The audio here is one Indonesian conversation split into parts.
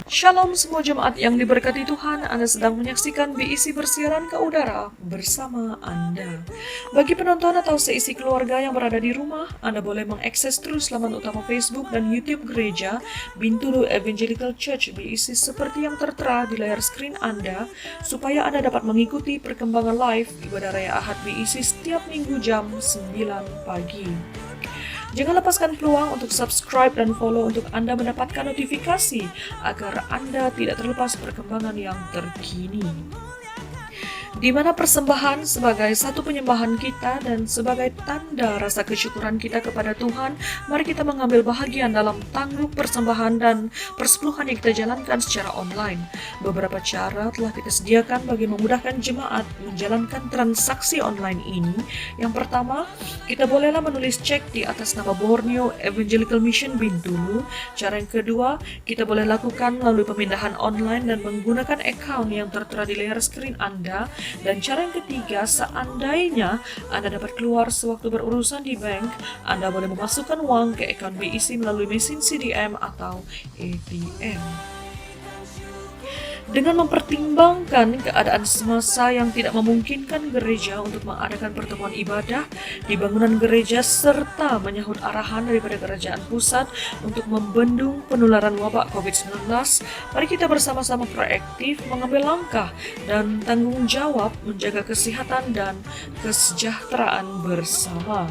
Shalom semua jemaat yang diberkati Tuhan, Anda sedang menyaksikan BIC bersiaran ke udara bersama Anda. Bagi penonton atau seisi keluarga yang berada di rumah, Anda boleh mengakses terus laman utama Facebook dan YouTube Gereja Bintulu Evangelical Church BIC seperti yang tertera di layar screen Anda, supaya Anda dapat mengikuti perkembangan live ibadah Raya Ahad BIC setiap minggu jam 9 pagi. Jangan lepaskan peluang untuk subscribe dan follow untuk Anda mendapatkan notifikasi agar Anda tidak terlepas perkembangan yang terkini. Di mana persembahan sebagai satu penyembahan kita dan sebagai tanda rasa kesyukuran kita kepada Tuhan, mari kita mengambil bahagian dalam tangguh persembahan dan persepuluhan yang kita jalankan secara online. Beberapa cara telah kita sediakan bagi memudahkan jemaat menjalankan transaksi online ini. Yang pertama, kita bolehlah menulis cek di atas nama Borneo Evangelical Mission Bintulu. Cara yang kedua, kita boleh lakukan melalui pemindahan online dan menggunakan account yang tertera di layar screen Anda. Dan cara yang ketiga, seandainya Anda dapat keluar sewaktu berurusan di bank, Anda boleh memasukkan uang ke account BIC melalui mesin CDM atau ATM. Dengan mempertimbangkan keadaan semasa yang tidak memungkinkan gereja untuk mengadakan pertemuan ibadah di bangunan gereja serta menyahut arahan daripada kerajaan pusat untuk membendung penularan wabak COVID-19, mari kita bersama-sama proaktif mengambil langkah dan tanggung jawab menjaga kesehatan dan kesejahteraan bersama.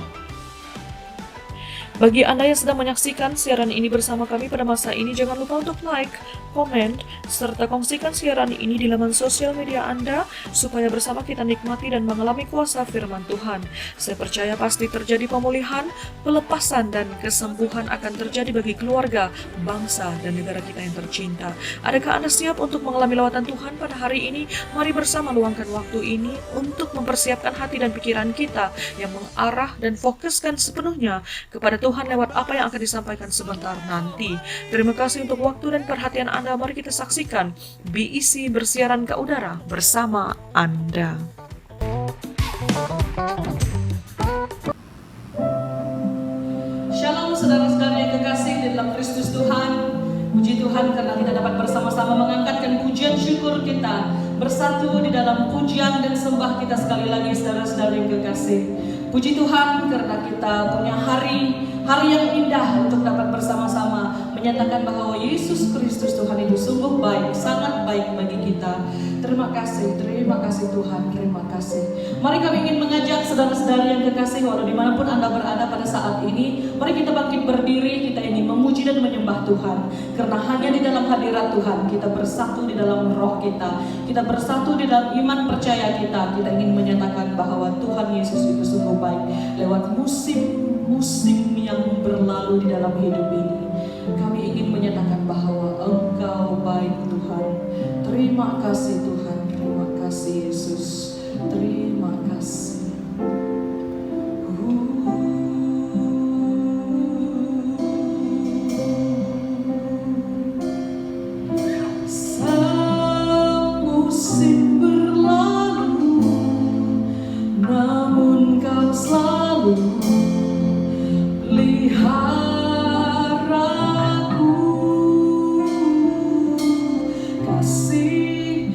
Bagi Anda yang sedang menyaksikan siaran ini bersama kami pada masa ini, jangan lupa untuk like, komen, serta kongsikan siaran ini di laman sosial media Anda supaya bersama kita nikmati dan mengalami kuasa firman Tuhan. Saya percaya pasti terjadi pemulihan, pelepasan, dan kesembuhan akan terjadi bagi keluarga, bangsa, dan negara kita yang tercinta. Adakah Anda siap untuk mengalami lawatan Tuhan pada hari ini? Mari bersama luangkan waktu ini untuk mempersiapkan hati dan pikiran kita yang mengarah dan fokuskan sepenuhnya kepada Tuhan lewat apa yang akan disampaikan sebentar nanti. Terima kasih untuk waktu dan perhatian Anda. Mari kita saksikan BIC bersiaran ke udara bersama Anda. Shalom saudara-saudara yang kekasih di dalam Kristus Tuhan. Puji Tuhan karena kita dapat bersama-sama mengangkatkan pujian syukur kita, bersatu di dalam pujian dan sembah kita sekali lagi saudara-saudara yang kekasih. Puji Tuhan karena kita punya hari yang indah untuk dapat bersama-sama menyatakan bahwa Yesus Kristus Tuhan itu sungguh baik, sangat baik bagi kita. Terima kasih Tuhan, terima kasih. Mari kami ingin mengajak saudara-saudari yang kekasih, walau dimanapun Anda berada pada saat ini, mari kita bangkit berdiri, kita ingin memuji dan menyembah Tuhan. Karena hanya di dalam hadirat Tuhan, kita bersatu di dalam roh kita, kita bersatu di dalam iman percaya kita ingin menyatakan bahwa Tuhan Yesus itu sungguh baik. Lewat musim yang berlalu di dalam hidup ini, kami ingin menyatakan bahwa Engkau baik Tuhan. Terima kasih Tuhan, terima kasih Yesus, terima kasih. Saat musim berlalu, namun Kau selalu lihat aku, kasih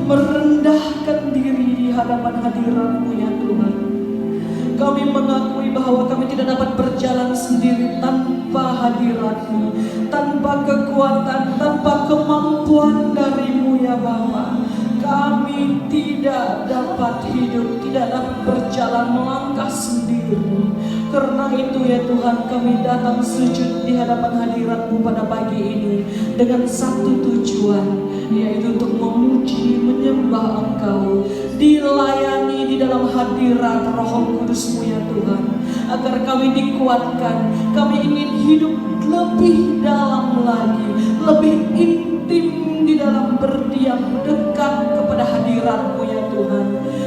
merendahkan diri di hadapan hadirat-Mu ya Tuhan. Kami mengakui bahwa kami tidak dapat berjalan sendiri tanpa hadirat-Mu, tanpa kekuatan, tanpa kemampuan dari-Mu ya Bapa. Kami tidak dapat hidup, tidak dapat berjalan melangkah sendiri. Karena itu ya Tuhan, kami datang sujud di hadapan hadirat-Mu pada pagi ini dengan satu tujuan, yaitu untuk memuji, menyembah Engkau, dilayani di dalam hadirat Roh Kudus-Mu ya Tuhan, agar kami dikuatkan. Kami ingin hidup lebih dalam lagi, lebih intim di dalam berdiam dekat kepada hadirat-Mu ya Tuhan.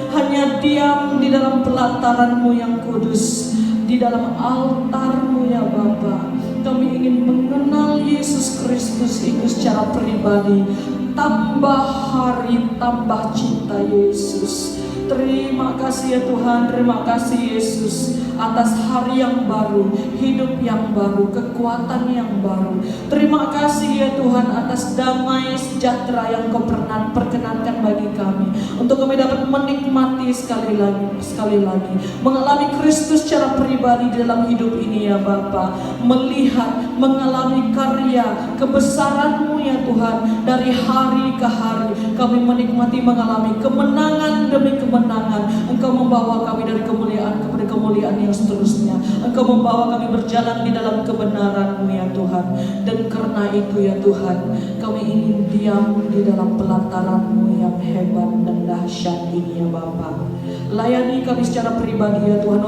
Hanya diam di dalam pelataran-Mu yang kudus, di dalam altar-Mu ya Bapa. Kami ingin mengenal Yesus Kristus itu secara pribadi. Tambah hari, tambah cinta Yesus. Terima kasih ya Tuhan, terima kasih Yesus atas hari yang baru, hidup yang baru, kekuatan yang baru. Terima kasih ya Tuhan atas damai sejahtera yang Kau pernah perkenankan bagi kami, untuk kami dapat menikmati sekali lagi mengalami Kristus secara pribadi di dalam hidup ini ya Bapa. Melihat, mengalami karya kebesaran-Mu ya Tuhan. Dari hari ke hari kami menikmati, mengalami kemenangan demi kemenangan. Engkau membawa kami dari kemuliaan kepada kemuliaan yang seterusnya. Engkau membawa kami berjalan di dalam kebenaran-Mu ya Tuhan. Dan karena itu ya Tuhan, kami ingin diam di dalam pelataran-Mu yang hebat dan dahsyat ini ya Bapa. Layani kami secara pribadi ya Tuhan,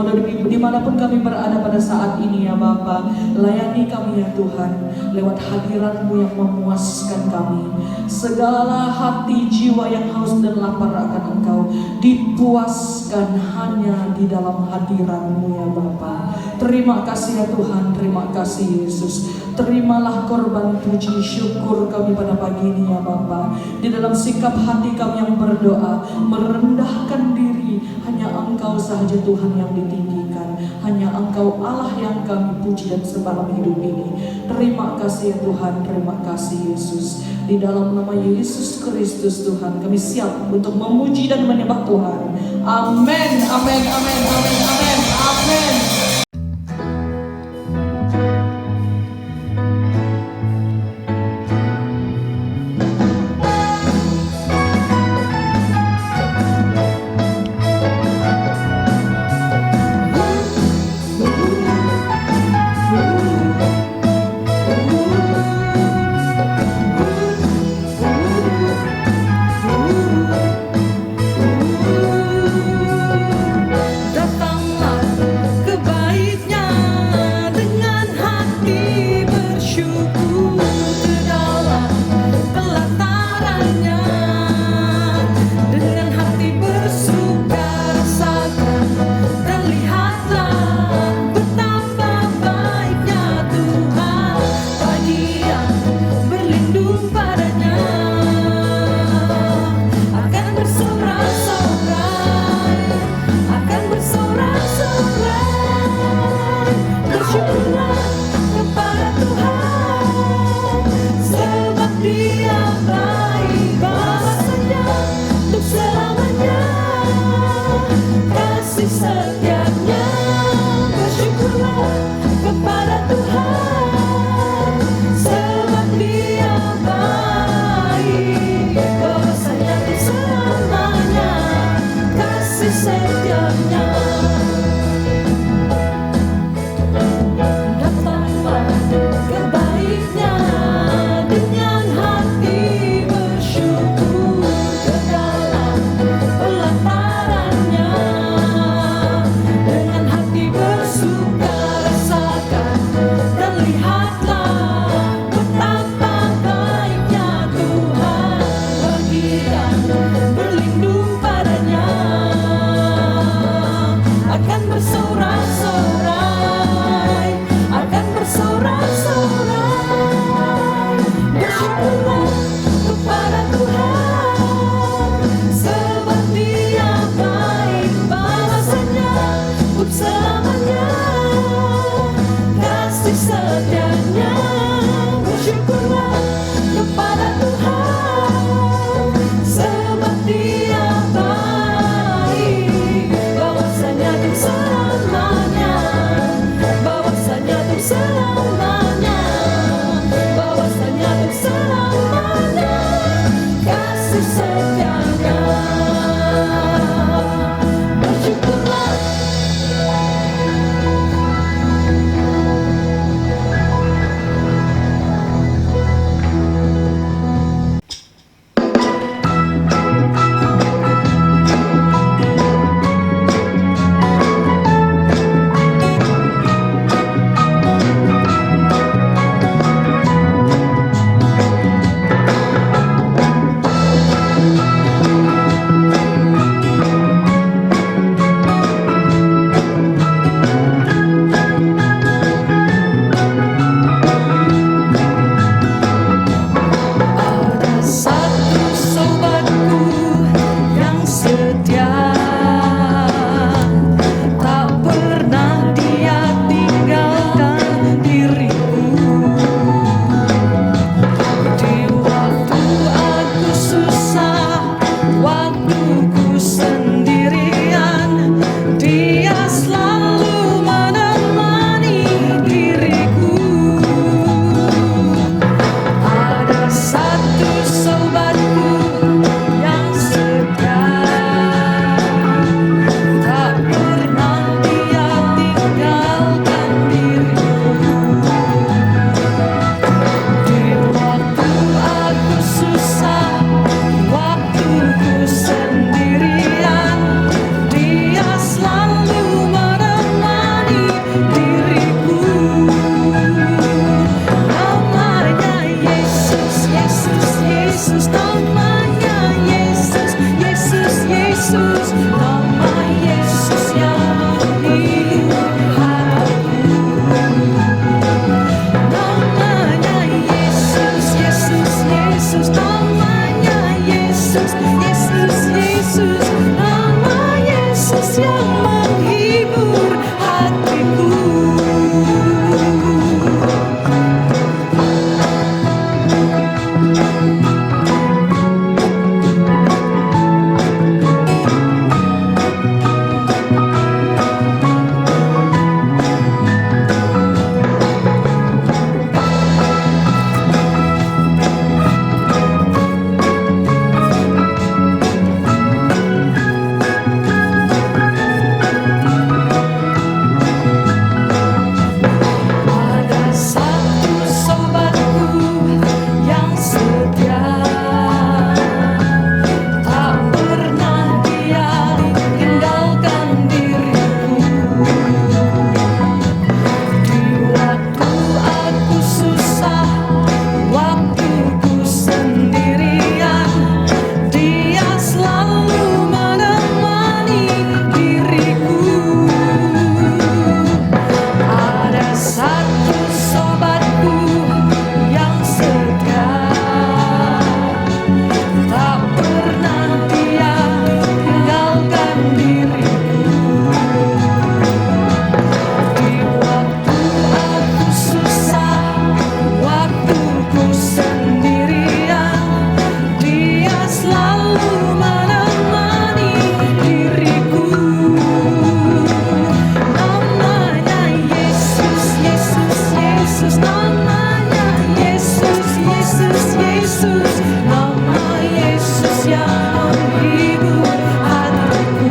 dimanapun kami berada pada saat ini ya Bapa. Layani kami ya Tuhan, lewat hadirat-Mu yang memuaskan kami. Segala hati, jiwa yang haus dan lapar akan Engkau dipuaskan hanya di dalam hadirat-Mu ya Bapa. Terima kasih ya Tuhan, terima kasih Yesus. Terimalah korban puji syukur kami pada pagi ini ya Bapa. Di dalam sikap hati kami yang berdoa, merendahkan diri, hanya Engkau sahaja Tuhan yang ditinggikan. Hanya Engkau Allah yang kami puji dan sembah dalam hidup ini. Terima kasih ya Tuhan, terima kasih Yesus. Di dalam nama Yesus Kristus Tuhan, kami siap untuk memuji dan menyembah Tuhan. Amin, amin, amin, amin, amin, amin. Yesus, namanya Yesus, Yesus, Yesus, nama Yesus yang menghibur hatiku. Namanya Yesus, Yesus, Yesus, namanya Yesus, Yesus, Yesus, nama Yesus yang menghibur hatiku. Ada satu sobatku yang setia, tak pernah dia tinggalkan diriku. Di waktu aku susah, waktu ku sendirian, dia selalu menemani diriku. Ada satu sobatku yang setia, tak pernah dia tinggalkan diriku. Di waktu aku susah, waktu ku sendirian, dia selalu menemani diriku. Namanya Yesus, Yesus, Yesus, namanya Yesus, Yesus, Yesus, nama Yesus yang menghibur hatiku.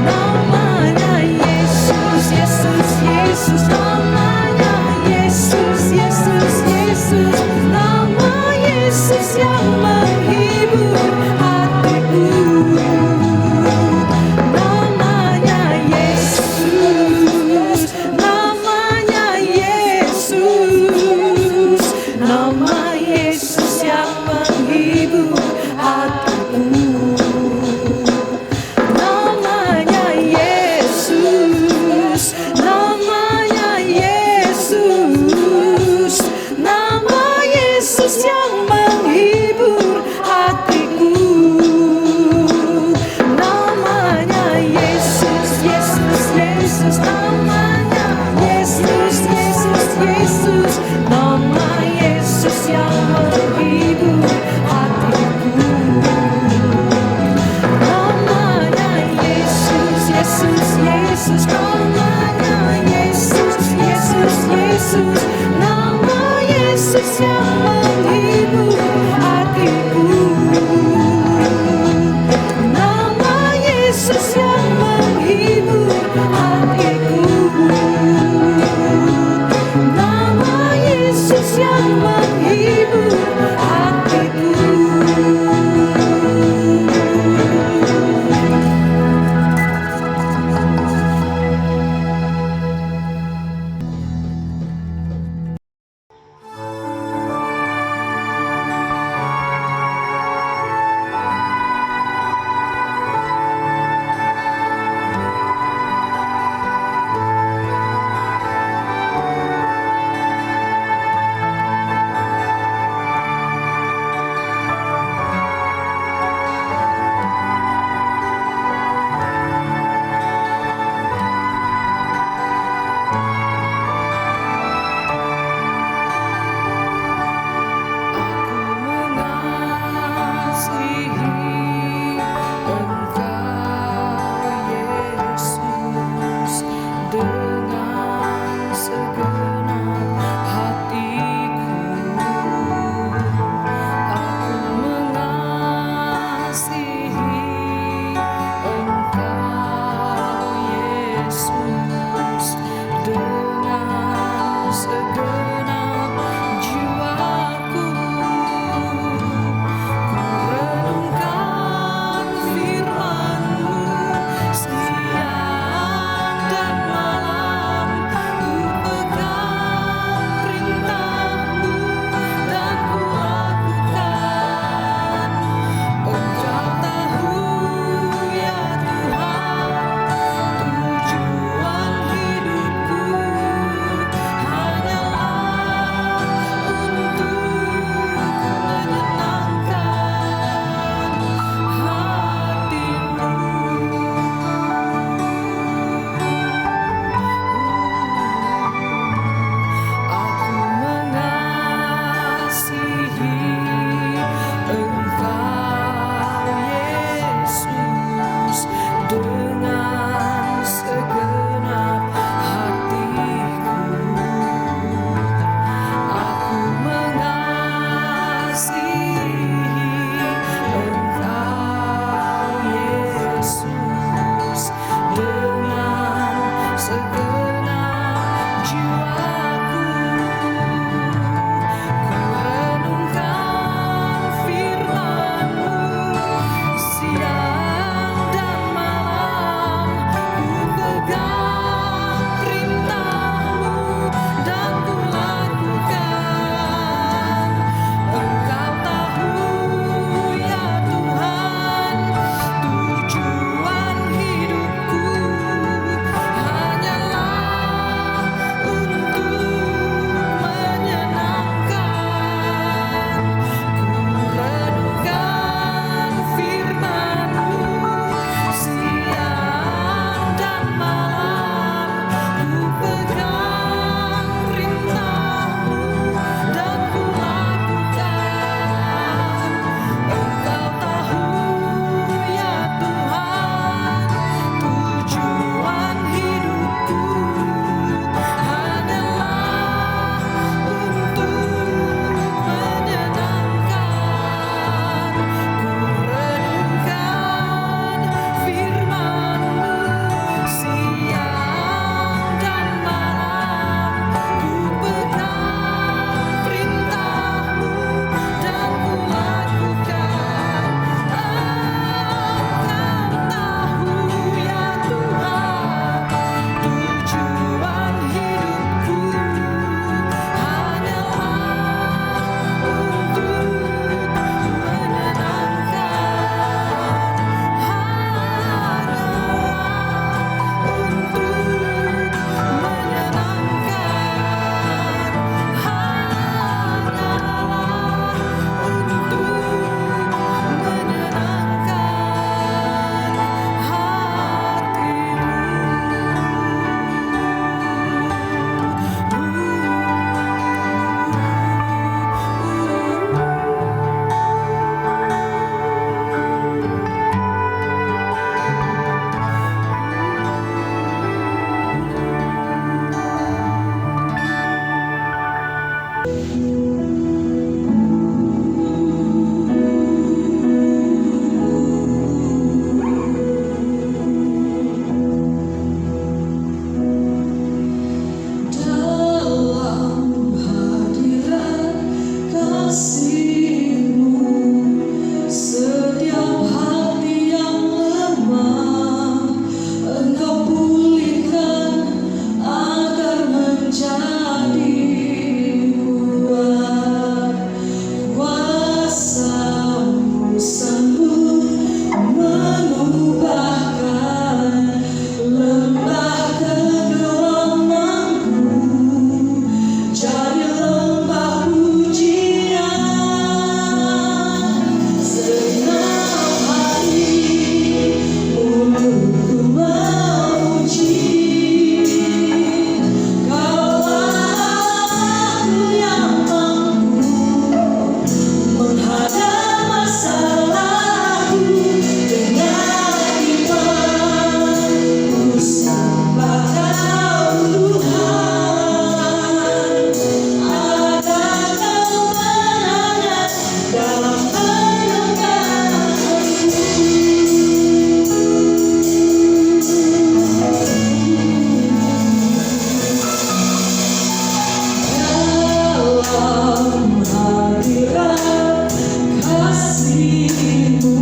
Namanya Yesus, Yesus, Yesus, namanya Yesus, Yesus, Yesus, nama Yesus yang menghibur hatiku. Namanya Yesus, namanya Yesus, nama Yesus yang menghibur hatiku. Namanya Yesus, namanya Yesus, nama Yesus yang menghibur hatiku. Namanya Yesus, Yesus, Yesus, namanya Yesus, Yesus, Yesus, nama Yesus yang menghibur hatiku. Namanya Yesus, Yesus, Yesus, namanya Yesus, Yesus, Yesus, nama Yesus yang menghibur hatiku. Nama Yesus yang menghibur hatiku. Nama Yesus yang menghibur hatiku. Setiap hati yang lemah Engkau pulihkan agar menjadi kuat. Kuasa-Mu sanggup mengubahkan lembah kegelapanku jadi lembah pujian. Segenap hati mulutku memuji, Kaulah aku yang mampu menghadap masalahku dengan iman. Ku sembah Kau Tuhan, ada kemenangan dalam dalam hadirat kasih-Mu.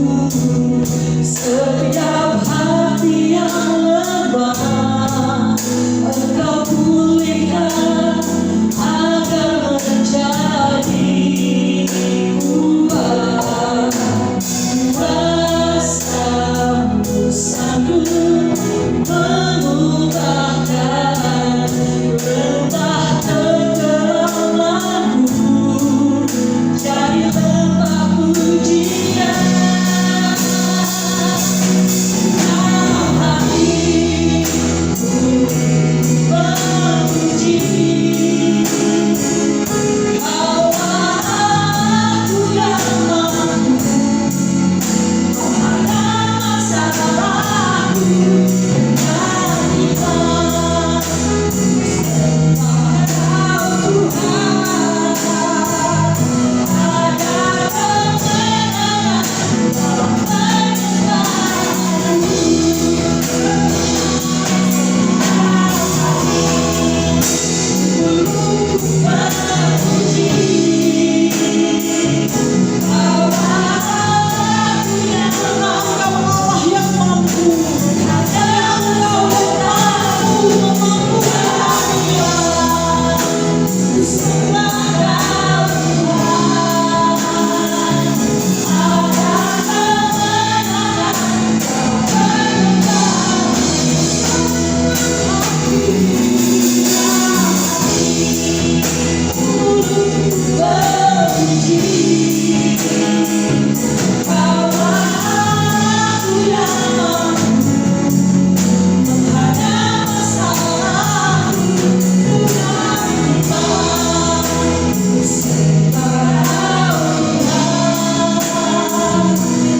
Setiap hati yang lemah Engkau pulihkan agar menjadi kuat. Kuasa-Mu sanggup mengubahkan lembah kegelapanku jadi lembah pujian. Dalam hatiku memuji, Kaulah aku yang mampu menghadap masalahku dengan iman. Sembah Kau Tuhan, ada kemenangan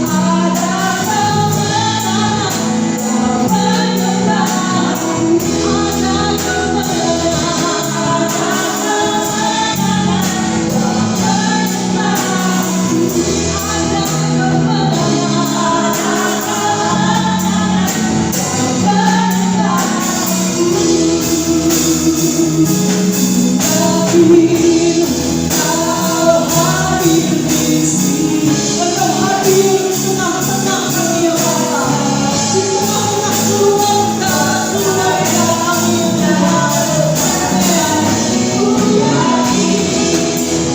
dalam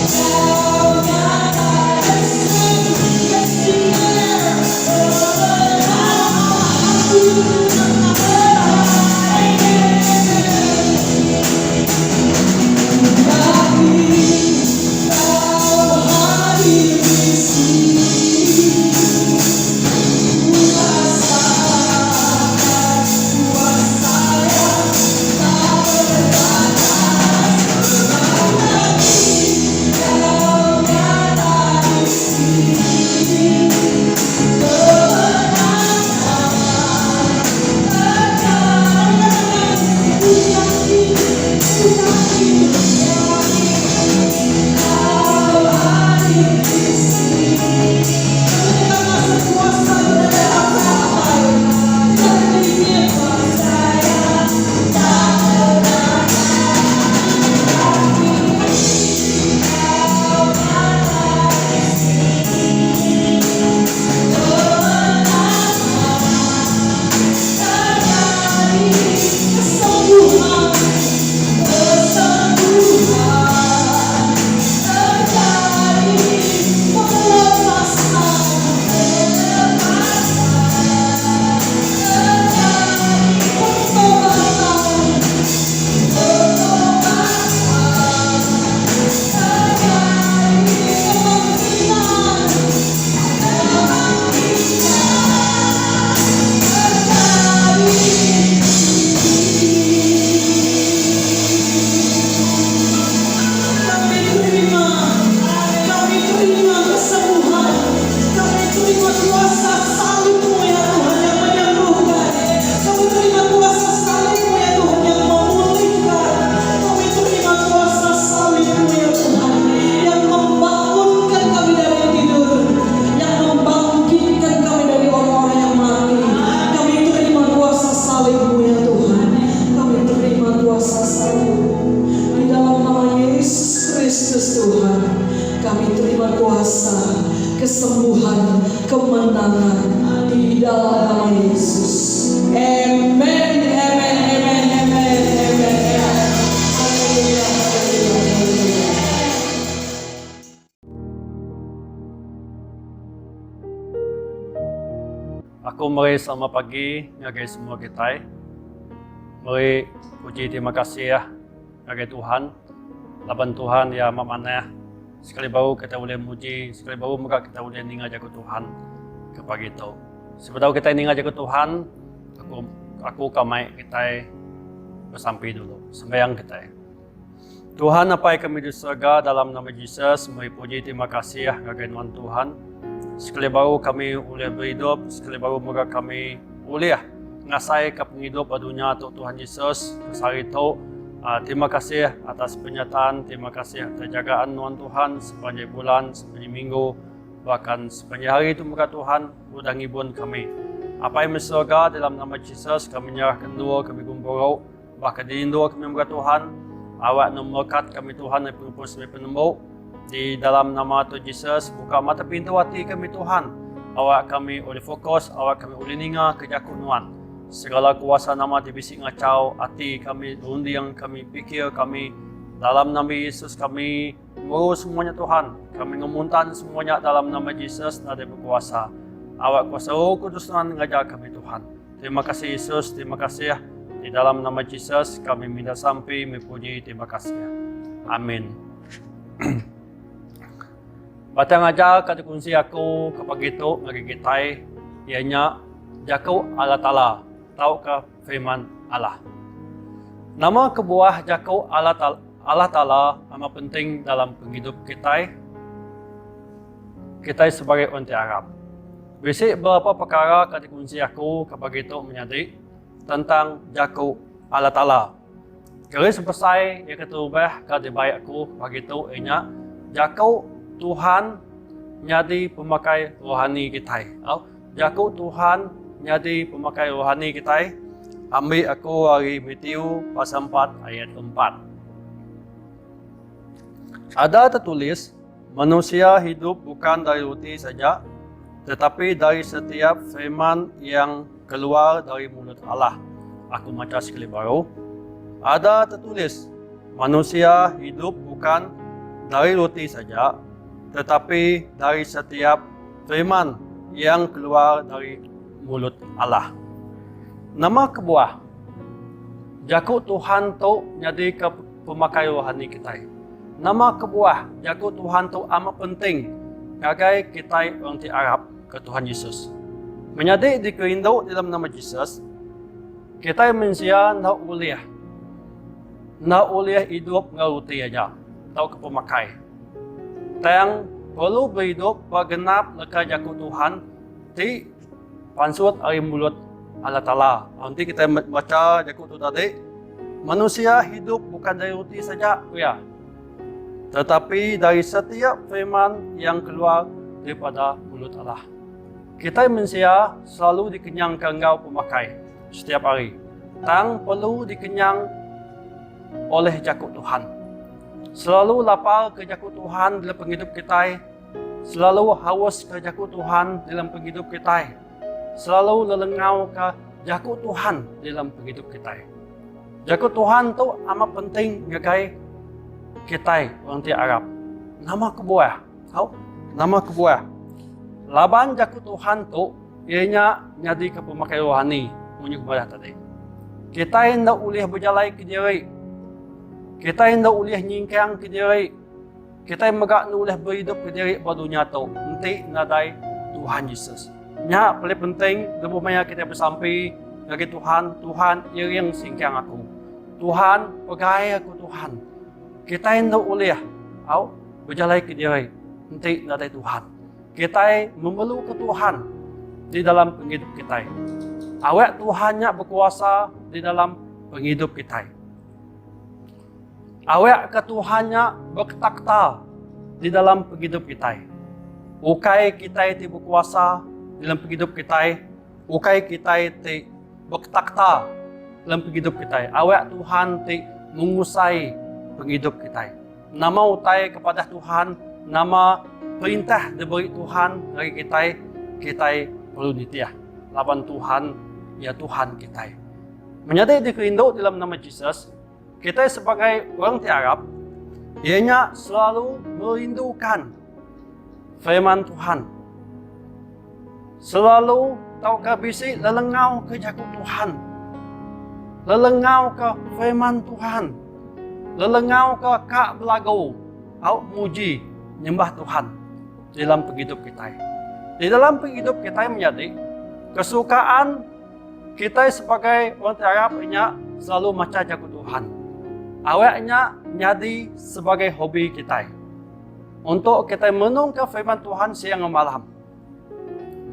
kuasa, kesembuhan, kemenangan di dalam nama Yesus. Amen, amen, amen, amen, amen. Haleluya, haleluya, haleluya. Aku mari selamat pagi ngagai semua kita. Mari puji terima kasih ya ngagai Tuhan. Laban Tuhan ya mana sekali baru kita boleh muji, sekali baru muka kita boleh ningat jaga Tuhan ke pagi itu. Sebelum kita ningat jaga Tuhan, aku kamai kita bersampai dulu, sembahyang kita. Tuhan apa yang kami di surga dalam nama Yesus, mari puji terima kasih ya ngagai Tuhan. Sekali baru kami boleh berhidup, sekali baru muka kami boleh ngasai ke penghidup dunia Tuhan Yesus kesari itu. Terima kasih atas penyataan, terima kasih atas jagaan Tuhan sepanjang bulan, sepanjang minggu, bahkan sepanjang hari itu muka Tuhan sudah ngibun kami. Apa yang surga dalam nama Yesus kami menyerahkan dua, kami gumpurau, bahkan dirindu kami muka Tuhan, awak memberkat kami Tuhan yang penuh sebagai penembuk. Di dalam nama Tuhan Yesus, buka mata pintu hati kami Tuhan, awak kami boleh fokus, awak kami boleh ninga ke jakut Tuhan. Segala kuasa nama dibisik ngacau hati kami, undi yang kami fikir kami dalam nama Yesus kami ngurus semuanya Tuhan. Kami ngemuntan semuanya dalam nama Yesus ada berkuasa. Awak kuasa Roh Kudus Tuhan ngajar kami Tuhan. Terima kasih Yesus, terima kasih ya. Di dalam nama Yesus kami minta sampai memuji terima kasih ya. Amin. Batang ajar kata kunci aku kepada itu ngagi kita ianya jakau Allah Ta'ala. Tahukah firman Allah? Nama kebuah jakau Allah Ta'ala amat penting dalam penghidup kita. Kita sebagai orang Arab. Basic beberapa perkara kata kunci aku kepada itu menyadari tentang jakau Allah Ta'ala. Garis besar yang kata ubah kata baik aku bagi itu ianya jakau Tuhan nyadi pemakai rohani kita. Jakau Tuhan jadi pemakai rohani kita. Ambil aku hari Matius pasal 4 ayat 4. Ada tertulis, manusia hidup bukan dari roti saja, tetapi dari setiap firman yang keluar dari mulut Allah. Aku baca sekali baru. Ada tertulis, manusia hidup bukan dari roti saja, tetapi dari setiap firman yang keluar dari mulut Allah. Nama kebuah jakut Tuhan tu jadi ke pemakai rohani kita. Nama kebuah jakut Tuhan tu amat penting bagi kita orang Arab ke Tuhan Yesus. Menjadi dikerindu dalam nama Yesus, kita manusia nak boleh hidup dengan roti aja, tahu ke pemakai. Yang perlu berhidup bergenap lekat jakut Tuhan di pansut dari mulut Allah Ta'ala. Nanti kita baca jakut itu tadi. Manusia hidup bukan dari roti saja, ya, tetapi dari setiap firman yang keluar daripada mulut Allah. Kita manusia selalu dikenyangkan kau pemakai setiap hari. Tang perlu dikenyang oleh jakut Tuhan. Selalu lapar ke jakut Tuhan dalam penghidup kita. Selalu haus ke jakut Tuhan dalam penghidup kita. Selalu lelengau ke jakut Tuhan dalam penghidup kita. Jakut Tuhan tu amat penting bagi kita orang Arab. Nama kebuah, tahu? Nama kebuah. Laban jakut Tuhan tu ianya jadi ke pemakai rohani punya kepada tadi. Kita hendak boleh berjalan ke diri. Kita hendak boleh nyingkang ke diri. Kita megak boleh berhidup ke diri pada dunia tu. Nanti nadai Tuhan Yesus. Nya paling penting lebih kita bersampai bagi Tuhan. Tuhan yang singkang aku. Tuhan pegai aku Tuhan. Kita hendak boleh berjalan ke diri. Nanti nadai Tuhan. Kita memeluk ke Tuhan di dalam penghidup kita. Awak Tuhannya berkuasa di dalam penghidup kita. Awak ke Tuhannya bertakhta di dalam penghidup kita. Ukai kita itu berkuasa dalam penghidup kita. Ukai kita itu bertakhta dalam penghidup kita. Awak Tuhan itu mengusai penghidup kita. Nama utai kepada Tuhan nama perintah diberi Tuhan bagi kita perlu ditiah. Lawan Tuhan, ya Tuhan kita. Menjadi dikerindu dalam nama Yesus, kita sebagai orang tiarap, ianya selalu merindukan firman Tuhan. Selalu tahukah bisi lelengau ke jakut Tuhan. Lelengau ke firman Tuhan. Lelengau ke kak belagu. Au muji, nyembah Tuhan dalam penghidup kita. Di dalam penghidup kita menjadi kesukaan kita sebagai orang tiarap ianya selalu maca jakut Tuhan. Awaknya menjadi sebagai hobi kita. Untuk kita menunggu firman Tuhan siang dan malam.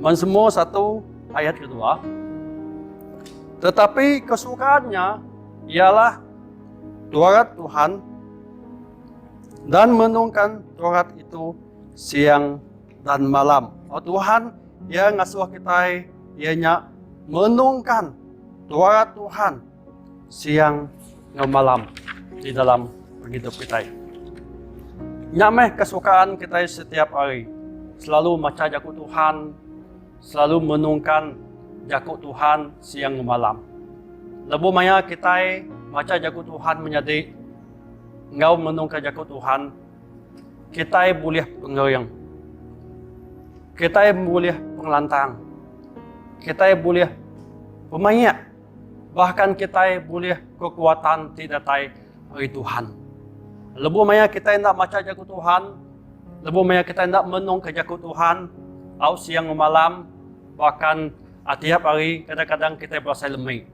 Mazmur 1 ayat kedua. Tetapi kesukaannya ialah Taurat Tuhan dan menungkan Taurat itu siang dan malam. Oh Tuhan yang ngasuh kita ianya menungkan Taurat Tuhan siang dan malam di dalam hidup kita. Nyameh kesukaan kita setiap hari. Selalu baca jakut Tuhan, selalu menungkan jakut Tuhan siang dan malam. Lebih banyak kita baca jakut Tuhan menjadi engkau menungkan jakut Tuhan, kita boleh pengerang, kita boleh pengelantang, kita boleh pemayak, bahkan kita boleh kekuatan tidak dari Tuhan. Lebih banyak kita hendak baca jakut Tuhan, lebih banyak kita hendak menungkan jakut Tuhan, au siang dan malam, bahkan tiap hari kadang-kadang kita berasa lemih.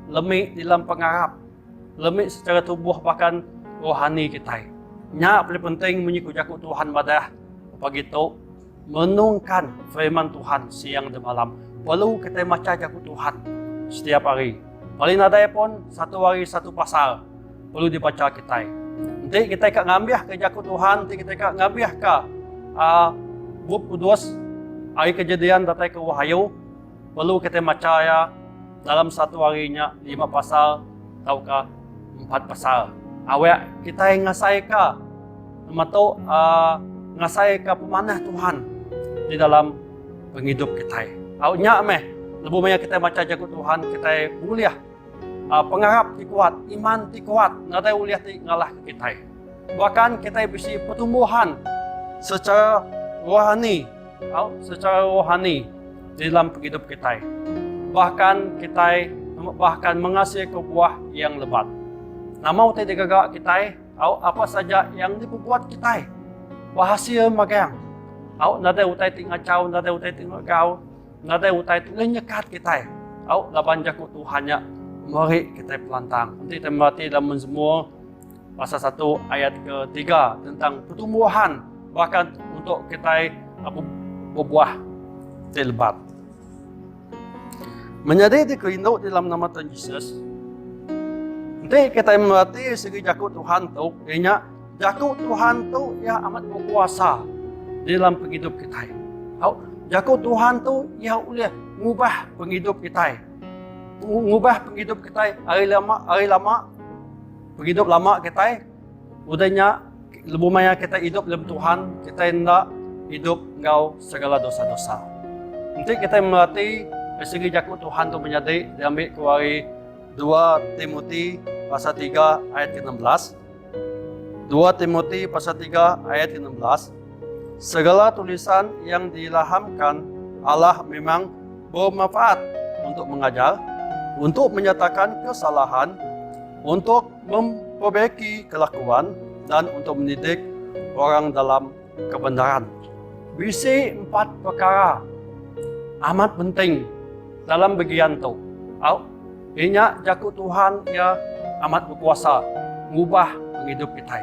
Lemih dalam pengarap, lemih secara tubuh bahkan rohani kita. Nya paling penting mengikut jakut Tuhan badah pagi itu menungkan firman Tuhan siang dan malam. Perlu kita baca jakut Tuhan setiap hari. Paling ada pun satu hari satu pasal perlu dibaca kita. Nanti kita akan ngambil ke jakut Tuhan, nanti kita akan ngambil ke buku Kudus, hari kejadian datang ke Wahyu. Perlu kita baca ya dalam satu harinya 5 pasal ataukah 4 pasal. Awak kita yang ngasai ke atau ngasai ke pemanah Tuhan di dalam penghidup kita. Awaknya meh lebih banyak kita baca jakut Tuhan, kita boleh pengarap ti kuat, iman ti kuat, nadai boleh ti ngalah ke kita. Bahkan kita bisa pertumbuhan secara rohani, di dalam penghidup kita. Bahkan kita menghasilkan buah yang lebat. Nama utai digagak kita, apa saja yang dibuat kita, berhasil magang. Nadai utai tinggal jauh, nadai utai tinggal kau, nadai utai tinggal nyekat kita. Laban jakut Tuhannya, mari kita pelantang. Nanti kita mati dalam Mazmur pasal 1 ayat ke-3 tentang pertumbuhan, bahkan untuk kita berbuah lebat. Menjadi dikerindu dalam nama Tuhan Yesus. Nanti kita mengerti segi jakut Tuhan tu, ianya jakut Tuhan tu ia amat berkuasa dalam penghidup kita. Jakut Tuhan tu ia boleh mengubah penghidup kita. Mengubah penghidup kita hari lama penghidup lama kita. Udahnya lebih banyak kita hidup dalam Tuhan, kita hendak hidup engkau segala dosa-dosa. Nanti kita mengerti segi jakut Tuhan itu menjadi diambil keluari 2 Timotius pasal 3 ayat ke-16. 2 Timotius pasal 3 ayat ke-16. Segala tulisan yang diilhamkan Allah memang bermanfaat untuk mengajar, untuk menyatakan kesalahan, untuk memperbaiki kelakuan, dan untuk mendidik orang dalam kebenaran. Bisi 4 perkara amat penting dalam bagian itu. Ianya jakut Tuhan ia amat berkuasa mengubah penghidup kita.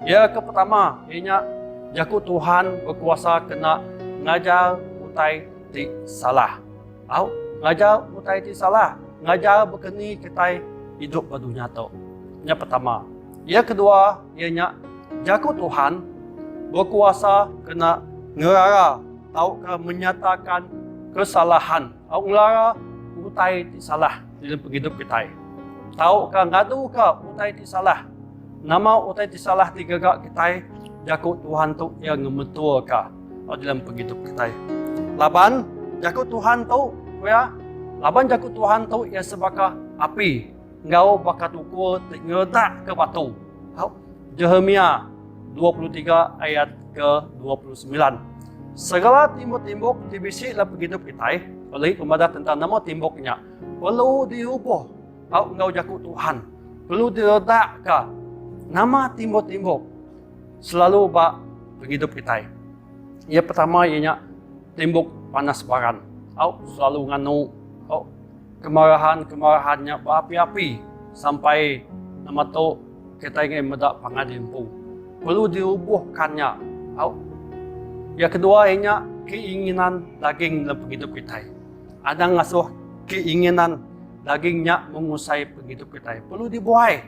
Ya pertama, ianya jakut Tuhan berkuasa kena ngajar utai ti salah. Ngajar utai ti salah, ngajar berkeni kita hidup berdunia tu. Yang pertama. Yang kedua, ianya jakut Tuhan berkuasa kena ngerara atau menyatakan kesalahan. Ngerara utai ti salah dalam penghidup kita. Tahu ka ngadu ka utai ti salah. Nama utai ti salah ti gagak kita jakut Tuhan tu ia ngemetua ka dalam penghidup kita. Laban jakut Tuhan tu ya, laban jakut Tuhan tu ia sebaka api ngau bakat ukur ngedak ke batu. Jeremia 23 ayat ke-29. Segala timbuk-timbuk dibisik dalam penghidup kita oleh pembaca tentang nama timbuknya perlu diubah. Ngau jakut Tuhan perlu diledak ke nama timbuk-timbuk selalu bak penghidup kita. Yang pertama ianya timbuk panas baran. Selalu nganu kemarahannya berapi-api sampai nama tu kita ingin medak pangadimpu. Perlu diubahkannya. Yang kedua ianya keinginan daging dalam penghidup kita. Ada ngasuh keinginan dagingnya mengusai penghidup kita. Perlu dibuai.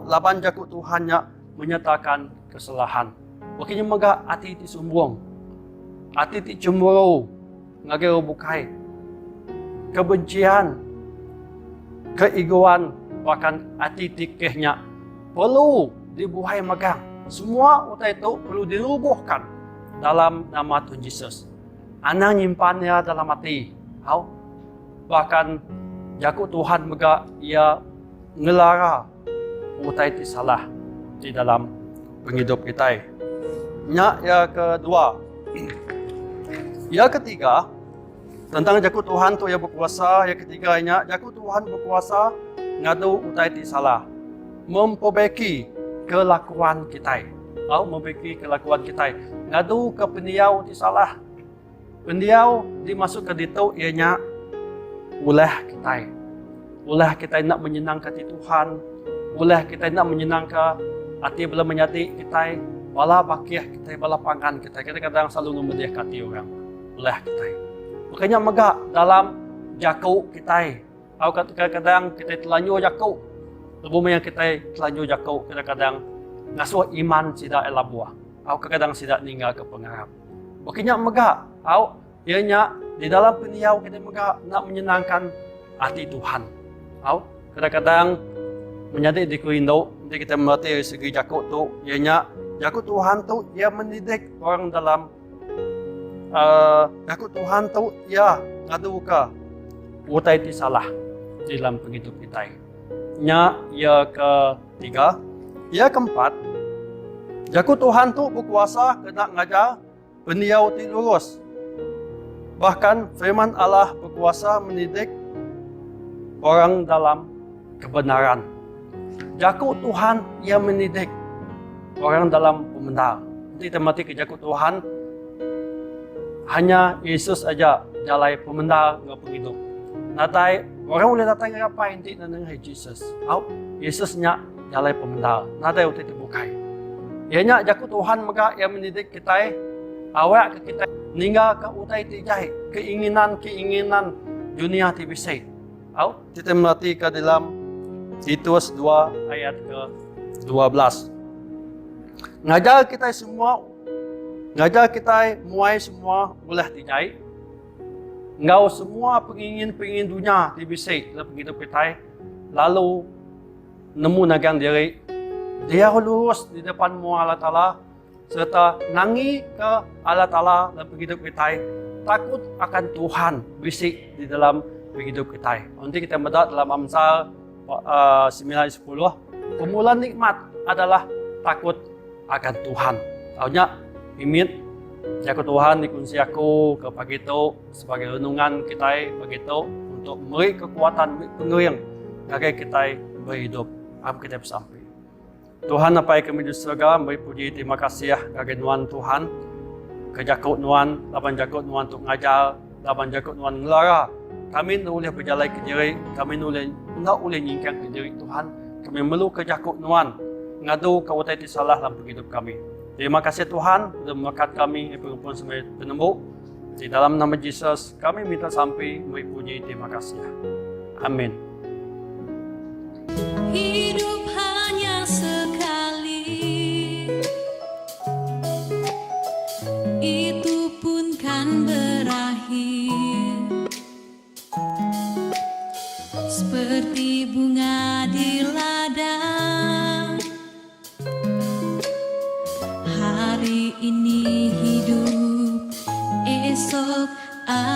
Laban jakut Tuhannya menyatakan kesalahan. Wakilnya megah hati ti sombong. Hati ti cemburu. Ngagero bukai. Kebencian. Keegoan. Bahkan hati tikihnya. Perlu dibuai megang. Semua utai itu perlu dirubuhkan dalam nama Tuhan Yesus. Anak nyimpannya dalam hati. Bahkan jakut Tuhan megah ia ngelara utai ti salah di dalam penghidup kita. Yang kedua. Yang ketiga, tentang jakut Tuhan tu yang berkuasa. Yang ketiganya, jakut Tuhan berkuasa ngadu utai ti salah. Memperbaiki kelakuan kita. Memperbaiki kelakuan kita. Ngadu ke pendiau ti salah. Pendiau dimasuk ke ditu ianya ulah kita. Ulah kita nak menyenangkan Tuhan. Ulah kita nak menyenangkan hati belum menyati kita. Bala bakiyah kita, bala pangan kita. Kita kadang selalu memediah hati orang. Ulah kita. Makanya megak dalam jakau kita. Kadang-kadang kita telanjur jakau. Lebih yang kita telanjur jakau. Kadang-kadang ngasuh iman tidak elabuah. Kadang-kadang tidak ninggal ke pengharap. Makanya megak. Ianya di dalam pendiau kita megak nak menyenangkan hati Tuhan. Kadang-kadang menjadi di Korinto, nanti kita mengerti dari segi jakut tu, ianya jakut Tuhan tu ia mendidik orang dalam jakut Tuhan tu ia ngadu ke utai ti salah di dalam penghidup kita. Yang ketiga, yang keempat, jakut Tuhan tu berkuasa kena ngajar pendiau ti lurus. Bahkan firman Allah berkuasa mendidik orang dalam kebenaran. Jakut Tuhan ia mendidik orang dalam pembenar. Nanti kita mati ke jakut Tuhan, hanya Yesus aja jalai pembenar dengan penghidup. Natai orang boleh datang ke apa inti dengan Yesus. Yesusnya jalai pembenar. Natai utai dibukai. Ianya jakut Tuhan maka ia mendidik kita, awak ke kita ninggal ke utai tijai keinginan dunia ti bisai. Kita mati ke dalam Titus 2 ayat ke-12. Ngajar kita muai semua boleh tijai. Ngau semua pengingin dunia dibisik dalam penghidup kita. Lalu nemu nagang diri. Dia lurus di depan Allah Ta'ala. Serta nangi ke Allah Ta'ala dalam penghidup kita. Takut akan Tuhan bisik di dalam penghidup kita. Nanti kita mendapat dalam Amsal 9:10. Pemulaan nikmat adalah takut akan Tuhan. Tahunya imit jakut Tuhan dikunci aku ke pagi itu sebagai renungan kita begitu untuk memberi kekuatan penguing agar kita berhidup. Kita bersampai. Tuhan apa yang kami di surga beri puji terima kasih agar Nuan Tuhan ke jakut Nuan, laban jakut Nuan untuk ngajar, laban jakut Nuan ngelara. Kami boleh berjalan ke diri, kami nak boleh nyingkang ke diri Tuhan. Kami perlu ke jakut Nuan, ngadu kau utai salah dalam hidup kami. Terima kasih Tuhan sudah memberkati kami perempuan sampai penemu. Di dalam nama Yesus kami minta sampai beri puji terima kasih. Amin. Hidup hanya sekali, itu pun kan berakhir. Seperti bunga di ladang, Aku